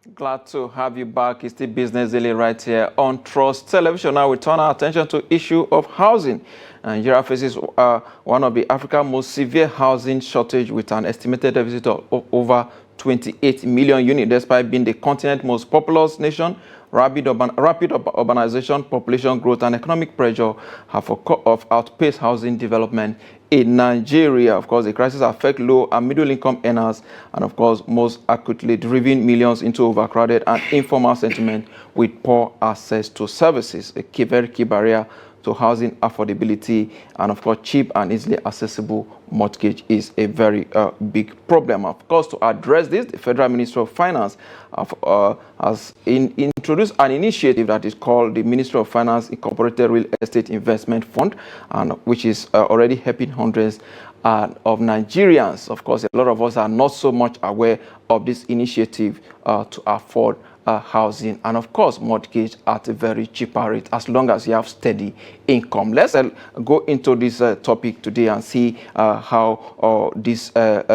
Glad to have you back. It's the Business Daily right here on Trust Television. Now we turn our attention to issue of housing. Nigeria faces one of the Africa's most severe housing shortage with an estimated deficit of over 28 million units, despite being the continent's most populous nation. Rapid urbanization, population growth, and economic pressure have outpaced housing development in Nigeria. Of course, the crisis affects low and middle-income earners, and of course, most acutely driving millions into overcrowded and informal settlement with poor access to services, a very key barrier to housing affordability. And of course, cheap and easily accessible mortgage is a very big problem. Of course, to address this, the Federal Ministry of Finance has introduced an initiative that is called the Ministry of Finance Incorporated Real Estate Investment Fund, and which is already helping hundreds of Nigerians. Of course, a lot of us are not so much aware of this initiative to afford housing and of course mortgage at a very cheaper rate as long as you have steady income. Let's go into this topic today and see how this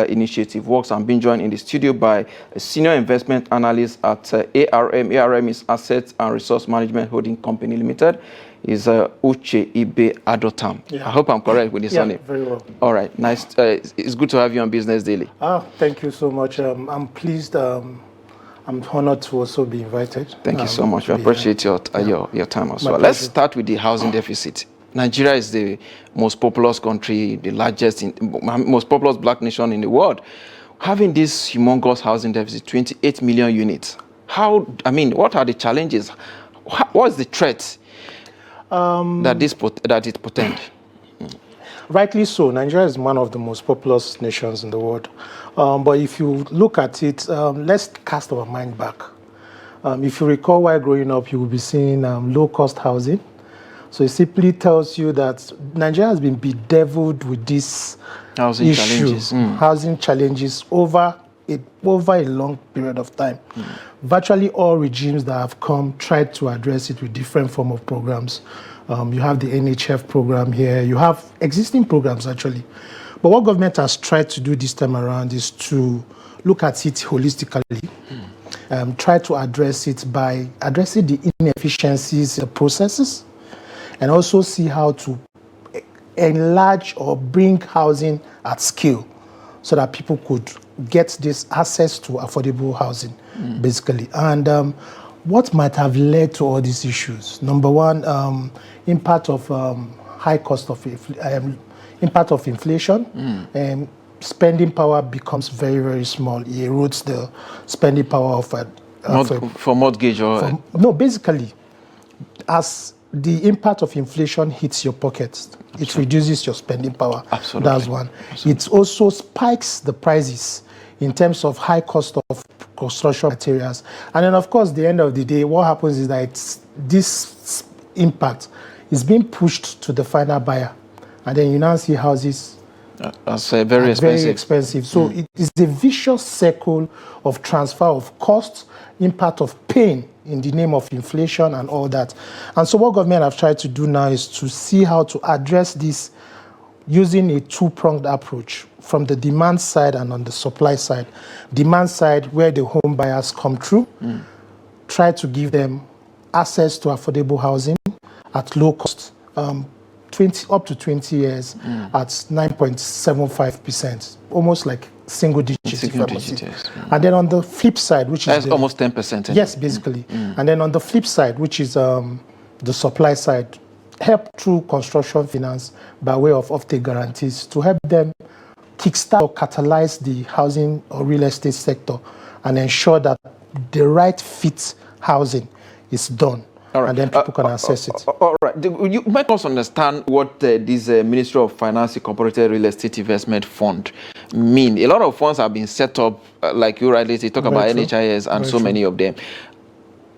initiative works. I'm being joined in the studio by a senior investment analyst at ARM. ARM is Assets and Resource Management Holding Company Limited. Is Uche Ibeadotam. Yeah. I hope I'm correct with this name. Yeah, very well. All right, nice. It's good to have you on Business Daily. Thank you so much. I'm pleased. I'm honored to also be invited. Thank you so much. We appreciate your time as well. Let's start with the housing deficit. Nigeria is the most populous country, the largest, most populous black nation in the world. Having this humongous housing deficit, 28 million units. What are the challenges? What is the threat that it portends? Rightly so. Nigeria is one of the most populous nations in the world. But if you look at it, let's cast our mind back. If you recall, while growing up, you will be seeing low-cost housing. So it simply tells you that Nigeria has been bedeviled with this housing challenges over a long period of time. Virtually all regimes that have come tried to address it with different form of programs. You have the NHF program here. You have existing programs, actually. But what government has tried to do this time around is to look at it holistically, try to address it by addressing the inefficiencies, the processes, and also see how to enlarge or bring housing at scale so that people could get this access to affordable housing, basically. And what might have led to all these issues? Number one, impact of high cost of inflation. Spending power becomes very, very small. It erodes the spending power of for mortgage or no, basically, as the impact of inflation hits your pockets, it reduces your spending power. Absolutely. That's one. It also spikes the prices in terms of high cost of construction materials. And then, of course, the end of the day, what happens is that this impact is being pushed to the final buyer. And then you now see houses that's very expensive. So it is a vicious circle of transfer of costs, impact of pain in the name of inflation and all that. And so what government have tried to do now is to see how to address this using a two-pronged approach from the demand side and on the supply side. Demand side, where the home buyers come through, try to give them access to affordable housing at low cost, up to 20 years at 9.75%, almost like single digits. And then on the flip side, which is almost 10%. Yes, basically. And then on the flip side, which is the supply side, help through construction finance by way of offtake guarantees to help them kickstart or catalyze the housing or real estate sector and ensure that the right fit housing is done. Right. And then people can access it. All right. You make us understand what this Ministry of Finance Incorporated Real Estate Investment Fund mean. A lot of funds have been set up, like you rightly say, talk about NHIS and so many of them.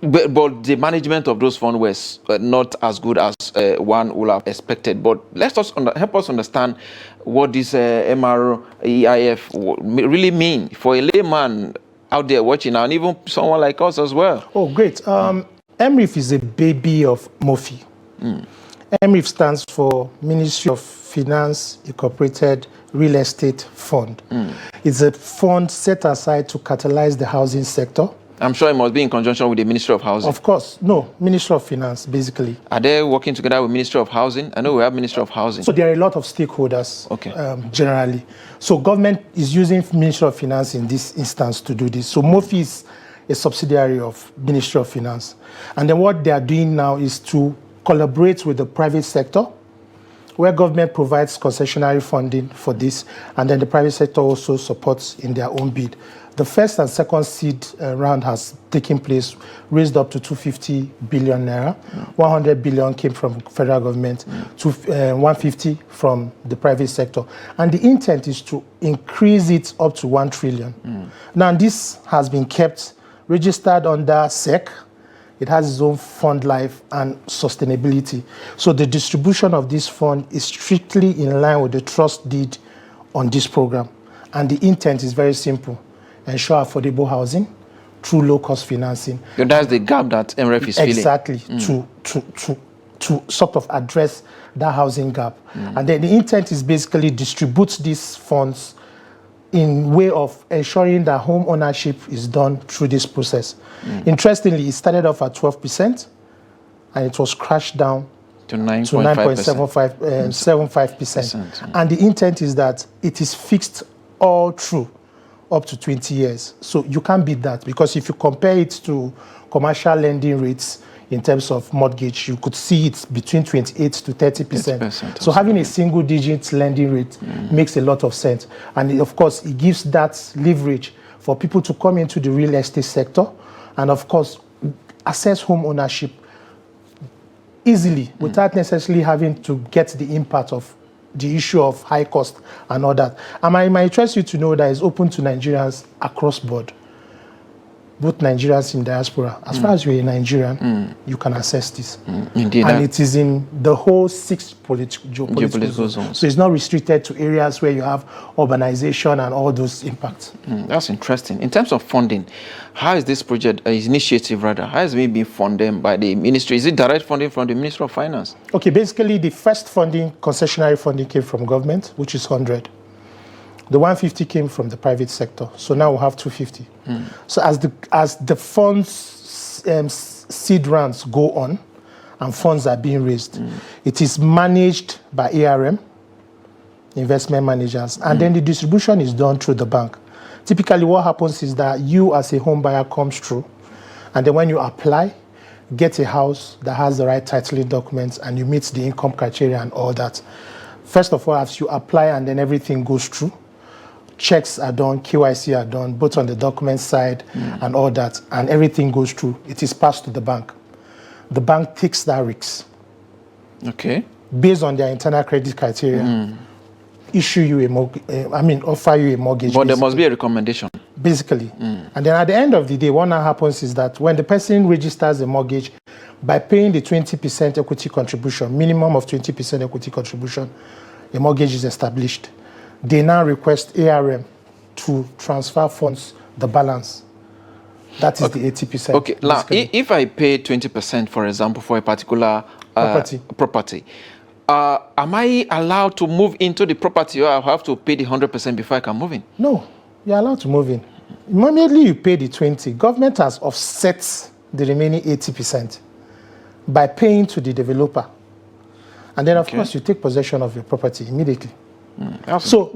But the management of those funds was not as good as one would have expected. But help us understand what this MREIF really mean for a layman out there watching, and even someone like us as well. Oh, great. MREIF is a baby of MOFI. MREIF stands for Ministry of Finance Incorporated Real Estate Fund. It's a fund set aside to catalyze the housing sector I'm sure it must be in conjunction with the Ministry of Housing. Of course, no, Ministry of Finance, basically. Are they working together with Ministry of Housing? I know we have Ministry of Housing. So there are a lot of stakeholders, generally. So government is using Ministry of Finance in this instance to do this. So MOFI is a subsidiary of Ministry of Finance. And then what they are doing now is to collaborate with the private sector, where government provides concessionary funding for this, and then the private sector also supports in their own bid. The first and second seed round has taken place, raised up to 250 billion naira. 100 billion came from federal government, 150 from the private sector. And the intent is to increase it up to 1 trillion. Now, this has been kept registered under SEC. It has its own fund life and sustainability. So the distribution of this fund is strictly in line with the trust deed on this program. And the intent is very simple: ensure affordable housing through low-cost financing. So that's the gap that MREF is filling. Exactly, to sort of address that housing gap. And then the intent is basically distribute these funds in way of ensuring that home ownership is done through this process. Interestingly, it started off at 12%, and it was crashed down to 9.75%. 9.75%. And the intent is that it is fixed all through up to 20 years. So you can't beat that, because if you compare it to commercial lending rates in terms of mortgage, you could see it's between 28 to 30%. So having a single digit lending rate makes a lot of sense. And of course, it gives that leverage for people to come into the real estate sector and of course, access home ownership easily without necessarily having to get the impact of the issue of high cost and all that. And I might interest you to know that it's open to Nigerians across board, both Nigerians in diaspora. As far as you're a Nigerian, you can access this. Indeed. And it is in the whole 6 geopolitical zones. So it's not restricted to areas where you have urbanization and all those impacts. That's interesting. In terms of funding, how is this project, initiative rather, how is it being funded by the ministry? Is it direct funding from the Ministry of Finance? Okay, basically the first funding, concessionary funding, came from government, which is 100. The 150 came from the private sector. So now we have 250. So as the funds, seed rounds go on and funds are being raised, it is managed by ARM, investment managers, and then the distribution is done through the bank. Typically what happens is that you as a home buyer comes through, and then when you apply, get a house that has the right titling documents and you meet the income criteria and all that. First of all, as you apply and then everything goes through, checks are done, KYC are done, both on the document side and all that, and everything goes through. It is passed to the bank. The bank takes that risk. Okay. Based on their internal credit criteria, issue you a mortgage, offer you a mortgage. But there must be a recommendation. Basically. And then at the end of the day, what now happens is that when the person registers a mortgage, by paying the 20% equity contribution, minimum of 20% equity contribution, a mortgage is established. They now request ARM to transfer funds, the balance. That is the 80%. Okay, now, if I pay 20%, for example, for a particular property, am I allowed to move into the property, or I have to pay the 100% before I can move in? No, you're allowed to move in. Immediately you pay the 20, government has offset the remaining 80% by paying to the developer. And then, of course, you take possession of your property immediately. So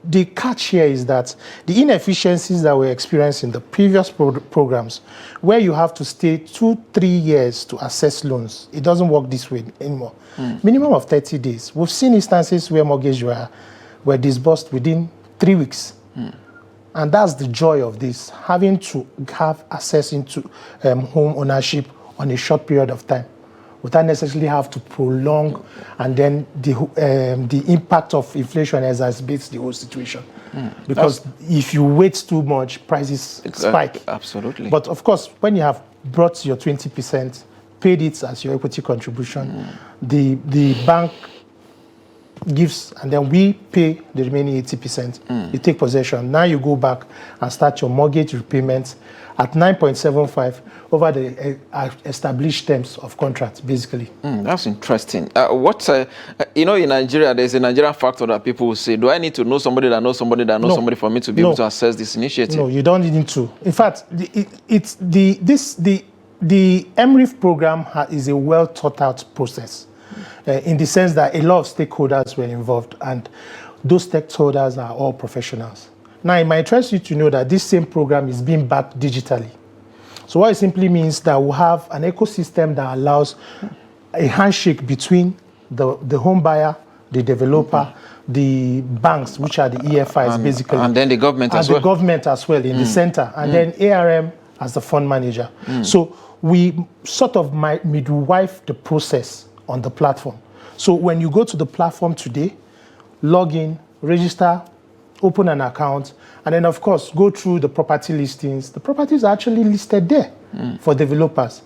the catch here is that the inefficiencies that we experienced in the previous programs, where you have to stay 2-3 years to assess loans, it doesn't work this way anymore. Minimum of 30 days. We've seen instances where mortgages were disbursed within 3 weeks. And that's the joy of this, having to have access into home ownership on a short period of time, without necessarily have to prolong, and then the impact of inflation exacerbates the whole situation. Because if you wait too much, prices spike. Absolutely. But of course, when you have brought your 20%, paid it as your equity contribution, the bank gives, and then we pay the remaining 80%. You take possession. Now you go back and start your mortgage repayments at 9.75 over the established terms of contract, basically. That's interesting. In Nigeria, there's a Nigerian factor that people will say, do I need to know somebody that knows somebody that knows somebody for me to be able to access this initiative? No, you don't need to. In fact, the MRIF program is a well thought out process in the sense that a lot of stakeholders were involved, and those stakeholders are all professionals. Now, it might interest you to know that this same program is being backed digitally. So what it simply means that we'll have an ecosystem that allows a handshake between the home buyer, the developer, the banks, which are the EFIs, basically. And then the government as well. And the government as well in the center. And then ARM as the fund manager. So we sort of midwife the process on the platform. So when you go to the platform today, log in, register, open an account, and then, of course, go through the property listings. The properties are actually listed there for developers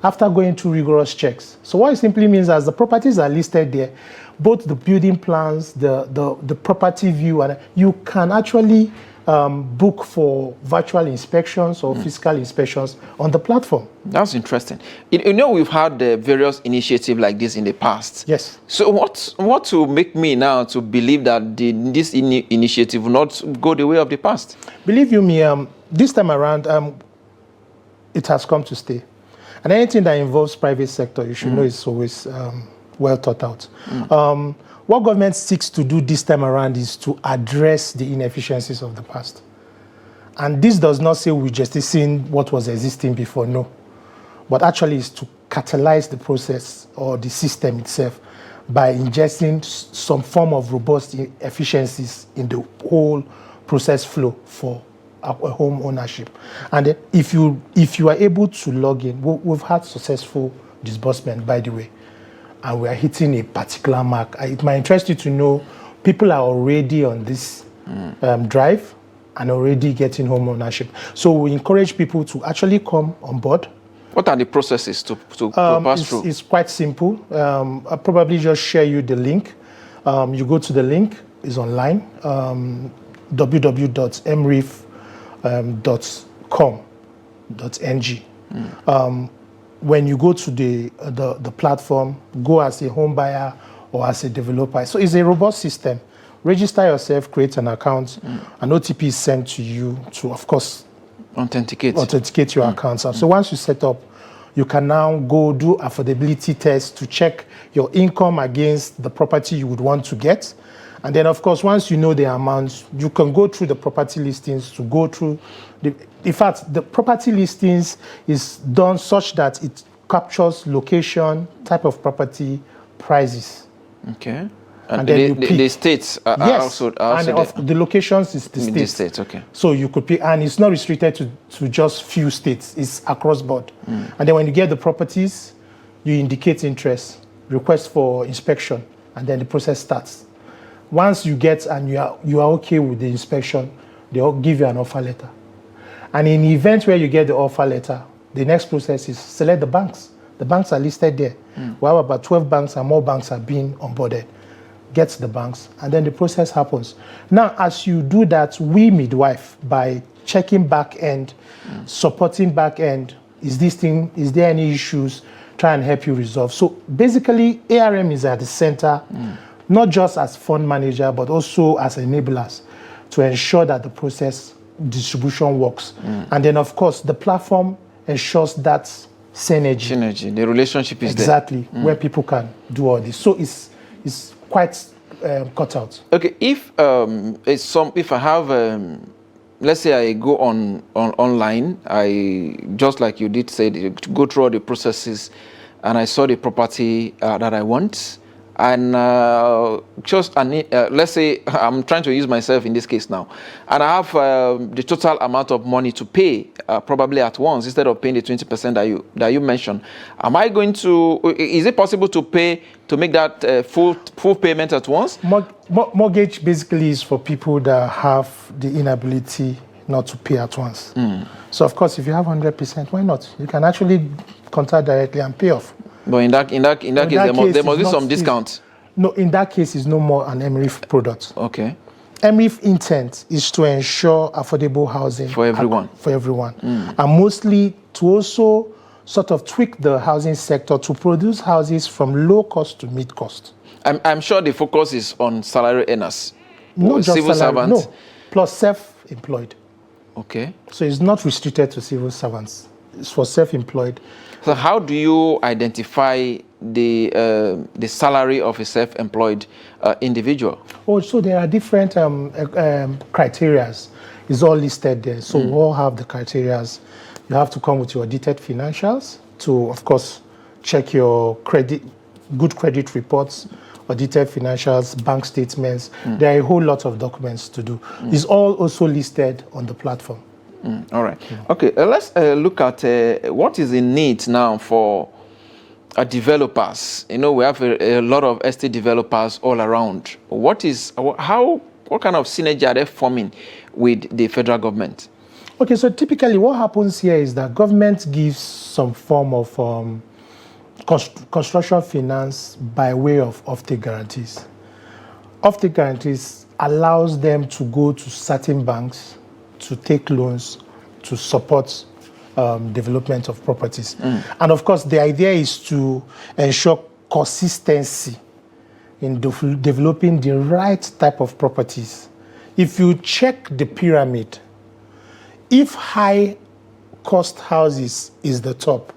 after going through rigorous checks. So what it simply means is the properties are listed there, both the building plans, the property view, and you can actually book for virtual inspections or physical inspections on the platform. That's interesting. We've had various initiatives like this in the past. Yes. So what will make me now to believe that this initiative will not go the way of the past? Believe you me, this time around, it has come to stay. And anything that involves private sector, you should know it's always well thought out. What government seeks to do this time around is to address the inefficiencies of the past. And this does not say we're just seeing what was existing before, no. But actually is to catalyze the process or the system itself by ingesting some form of robust efficiencies in the whole process flow for home ownership. And if you are able to log in, we've had successful disbursement, by the way, and we are hitting a particular mark. It might interest you to know people are already on this drive and already getting home ownership. So we encourage people to actually come on board. What are the processes to pass through? It's quite simple. I'll probably just share you the link. You go to the link, it's online, www.mrif.com.ng. When you go to the platform, go as a home buyer or as a developer. So it's a robust system. Register yourself, create an account, an OTP is sent to you to, of course, authenticate your accounts. So once you set up, you can now go do affordability tests to check your income against the property you would want to get. And then, of course, once you know the amount, you can go through the property listings to go through in fact, the property listings is done such that it captures location, type of property, prices. Okay. And then the states are also and the locations is the states. The states, okay. So you could pick, and it's not restricted to just few states. It's across board. And then when you get the properties, you indicate interest, request for inspection, and then the process starts. Once you get and you are okay with the inspection, they'll give you an offer letter. And in the event where you get the offer letter, the next process is select the banks. The banks are listed there. We have about 12 banks and more banks are being onboarded. Get the banks, and then the process happens. Now, as you do that, we midwife by checking back end, supporting back end. Is there any issues? Try and help you resolve. So basically, ARM is at the center, not just as fund manager, but also as enablers to ensure that the process distribution works. And then, of course, the platform ensures that synergy. Synergy, the relationship is exactly where people can do all this. So it's quite cut out. Okay, if I have, let's say I go online, I just like you did say, to go through all the processes, and I saw the property that I want. And let's say I'm trying to use myself in this case now, and I have the total amount of money to pay probably at once instead of paying the 20% that you mentioned. Am I going to? Is it possible to make that full payment at once? Mortgage basically is for people that have the inability not to pay at once. So of course, if you have 100%, why not? You can actually contact directly and pay off. But in that case, there must be some discount. No, in that case, it's no more an MRIF product. Okay. MRIF intent is to ensure affordable housing For everyone. For everyone. And mostly to also sort of tweak the housing sector to produce houses from low cost to mid cost. I'm sure the focus is on salary earners. Not just civil salary, servants. no, plus self-employed. Okay. So it's not restricted to civil servants. It's for self-employed. So how do you identify the salary of a self-employed individual? Oh, so there are different criteria. It's all listed there. So we all have the criteria. You have to come with your audited financials to, of course, check your good credit reports, audited financials, bank statements. There are a whole lot of documents to do. It's all also listed on the platform. All right. Okay, let's look at what is in need now for developers. You know, we have a lot of estate developers all around. What kind of synergy are they forming with the federal government? Okay, so typically what happens here is that government gives some form of construction finance by way of offtake guarantees. Offtake guarantees allows them to go to certain banks to take loans to support development of properties. And of course, the idea is to ensure consistency in developing the right type of properties. If you check the pyramid, if high cost houses is the top,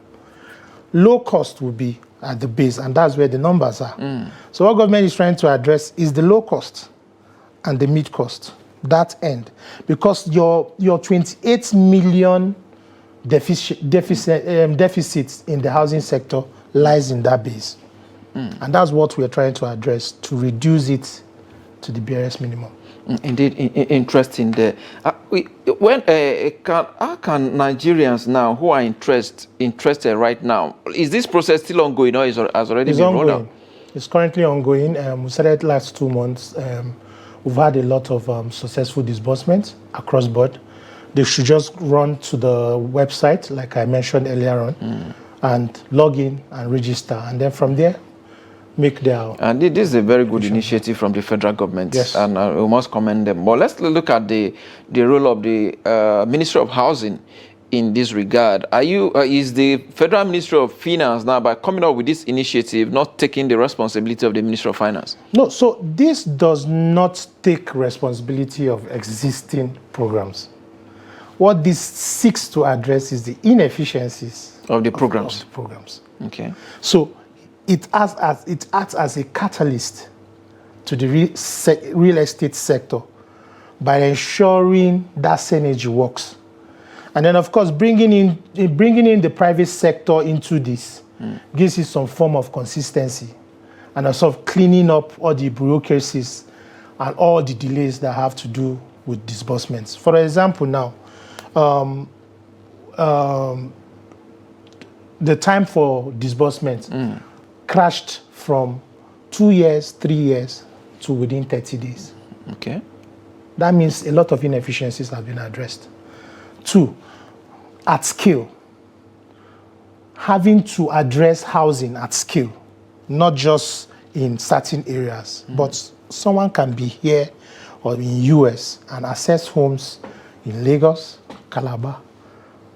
low cost will be at the base, and that's where the numbers are. So what government is trying to address is the low cost and the mid cost, that end. Because your 28 million deficits in the housing sector lies in that base. And that's what we're trying to address, to reduce it to the barest minimum. Indeed, interesting there. How can Nigerians now who are interested right now, is this process still ongoing or has already been rolled out? It's currently ongoing. We started last 2 months. We've had a lot of successful disbursements across board. They should just run to the website, like I mentioned earlier on, and log in and register. And then from there, make their... And this is a very good initiative from the federal government. Yes. And we must commend them. But let's look at the role of the Ministry of Housing in this regard. Is the Federal Ministry of Finance now, by coming up with this initiative, not taking the responsibility of the Ministry of Finance? No, so this does not take responsibility of existing programs. What this seeks to address is the inefficiencies Of the programs. of the programs. Okay. So it acts as a catalyst to the real estate sector by ensuring that synergy works. And then, of course, bringing in the private sector into this gives it some form of consistency and a sort of cleaning up all the bureaucracies and all the delays that have to do with disbursements. For example, now, the time for disbursement crashed from 2 years, 3 years to within 30 days. Okay. That means a lot of inefficiencies have been addressed. 2, at scale, having to address housing at scale, not just in certain areas, but someone can be here or in US and access homes in Lagos, Calabar,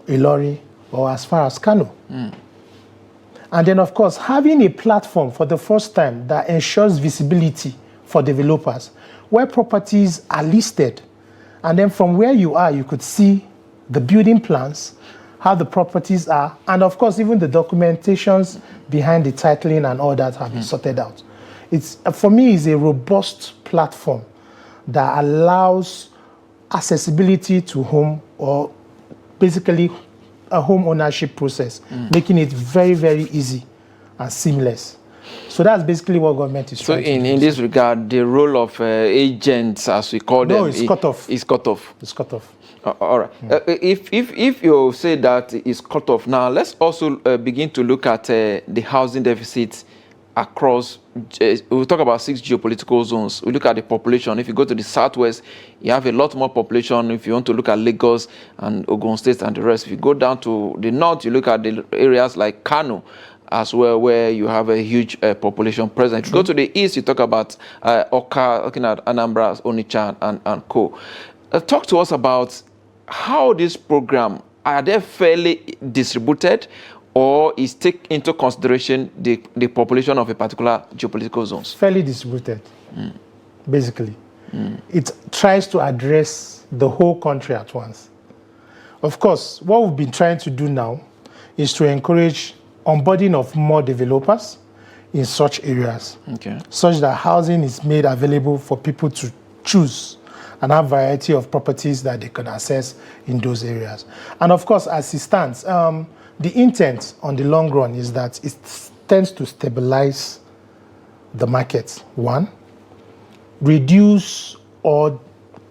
Ilori, or as far as Kano. And then, of course, having a platform for the first time that ensures visibility for developers, where properties are listed. And then from where you are, you could see the building plans, how the properties are, and of course, even the documentations behind the titling and all that have been sorted out. It's, for me, it's a robust platform that allows accessibility to home, or basically a home ownership process, making it very, very easy and seamless. So that's basically what government is trying to do. So in this regard, the role of agents, as we call them, it's cut off. It's cut off. It's cut off. All right. If you say that it's cut off now, let's also begin to look at the housing deficit across. We'll talk about 6 geopolitical zones. We look at the population. If you go to the southwest, you have a lot more population. If you want to look at Lagos and Ogun State and the rest, if you go down to the north, you look at the areas like Kano as well, where you have a huge population present. If you go to the east, you talk about Oka, looking at Anambra, Onitsha, and co. Talk to us about how this program, are they fairly distributed, or is take into consideration the population of a particular geopolitical zones? Fairly distributed, basically. It tries to address the whole country at once. Of course, what we've been trying to do now is to encourage onboarding of more developers in such areas, such that housing is made available for people to choose and have variety of properties that they can access in those areas. And of course, as it stands, the intent on the long run is that it tends to stabilize the market, one, reduce or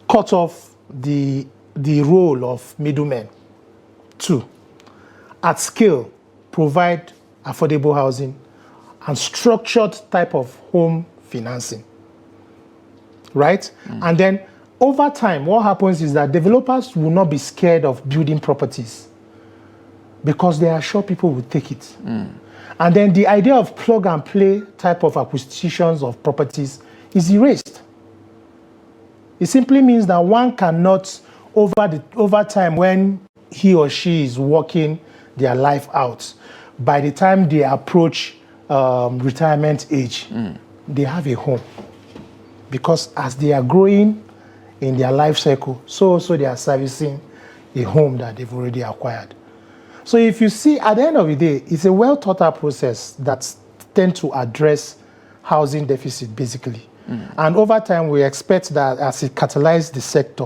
cut off the role of middlemen, two, at scale, provide affordable housing and structured type of home financing, right? And then over time, what happens is that developers will not be scared of building properties because they are sure people will take it. And then the idea of plug and play type of acquisitions of properties is erased. It simply means that one cannot, over time, when he or she is working their life out, by the time they approach retirement age, they have a home. Because as they are growing in their life cycle, so also they are servicing a home that they've already acquired. So if you see, at the end of the day, it's a well thought out process that tends to address housing deficit, basically. And over time, we expect that as it catalyzes the sector,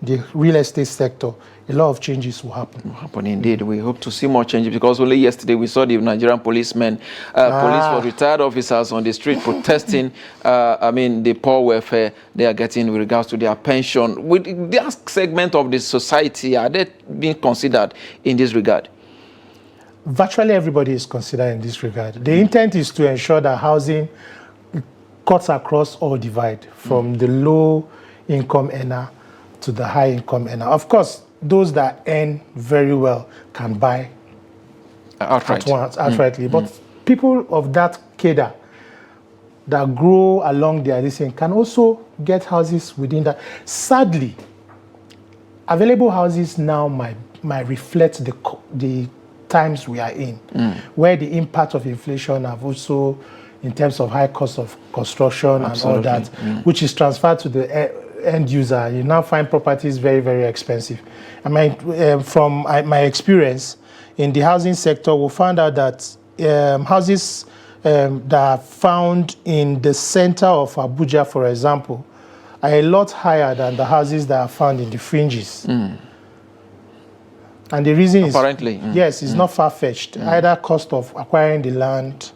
the real estate sector, a lot of changes will happen. Will happen indeed. We hope to see more changes, because only yesterday we saw the Nigerian policemen, police for retired officers on the street protesting, the poor welfare they are getting with regards to their pension. With that segment of the society, are they being considered in this regard? Virtually everybody is considered in this regard. The intent is to ensure that housing cuts across all divide, from the low income earner to the high income earner. Of course, those that earn very well can buy outrightly. But people of that cadre that grow along their distance can also get houses within that. Sadly, available houses now might reflect the times we are in, where the impact of inflation have also, in terms of high cost of construction and all that, which is transferred to the end user. You now find properties very, very expensive. From my experience in the housing sector, we found out that houses that are found in the center of Abuja, for example, are a lot higher than the houses that are found in the fringes. And the reason is, yes, it's not far-fetched. Either cost of acquiring the land,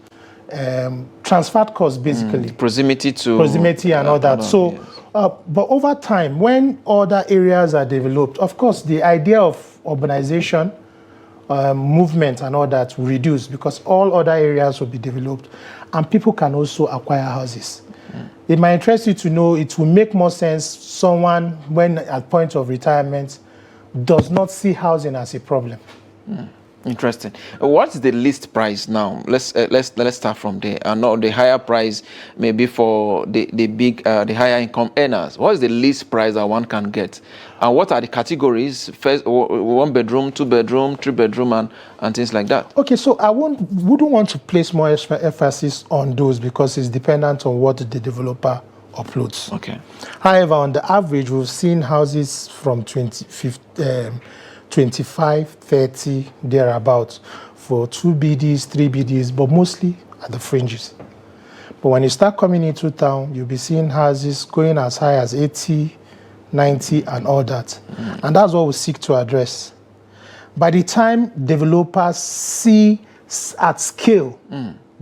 transferred costs, basically. Proximity and all that. So, but over time, when other areas are developed, of course, the idea of urbanization, movement and all that will reduce, because all other areas will be developed and people can also acquire houses. It might interest you to know, it will make more sense someone, when at point of retirement, does not see housing as a problem. Interesting. What's the list price now? Let's start from there. I know the higher price maybe for the higher income earners. What is the least price that one can get? And what are the categories? First, 1 bedroom, 2 bedroom, 3 bedroom, and things like that. Okay, so I wouldn't want to place more emphasis on those, because it's dependent on what the developer uploads. Okay. However, on the average, we've seen houses from 25, 30, thereabouts, for 2 BDs, 3 BDs, but mostly at the fringes. But when you start coming into town, you'll be seeing houses going as high as 80, 90, and all that. And that's what we seek to address. By the time developers see at scale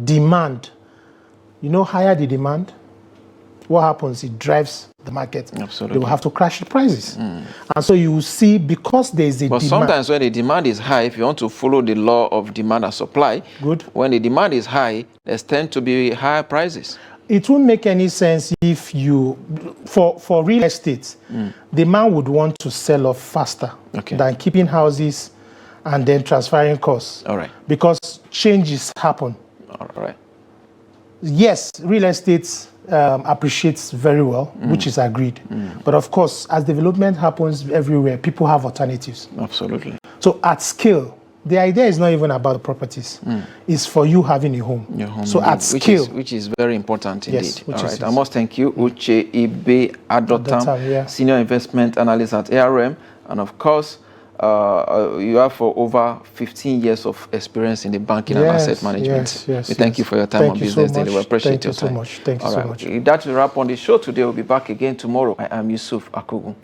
demand, higher the demand, what happens? It drives the market. Absolutely. They will have to crash the prices. And so you will see, because there is a demand. But sometimes when the demand is high, if you want to follow the law of demand and supply, when the demand is high, there's tend to be higher prices. It won't make any sense if for real estate, the man would want to sell off faster than keeping houses and then transferring costs. All right. Because changes happen. All right. Yes, real estate appreciates very well, which is agreed. But of course, as development happens everywhere, people have alternatives. Absolutely. So at scale, the idea is not even about the properties. It's for you having a home. Your home, so at scale. Which is very important indeed. Yes, All right. I must thank you, Uche Ibeadotam, Senior Investment Analyst at ARM. And of course, you have for over 15 years of experience in the banking and asset management. Yes, we thank you for your time on Business Daily. We appreciate your time. Thank you so much. That will wrap on the show today. We'll be back again tomorrow. I am Yusuf Akogu.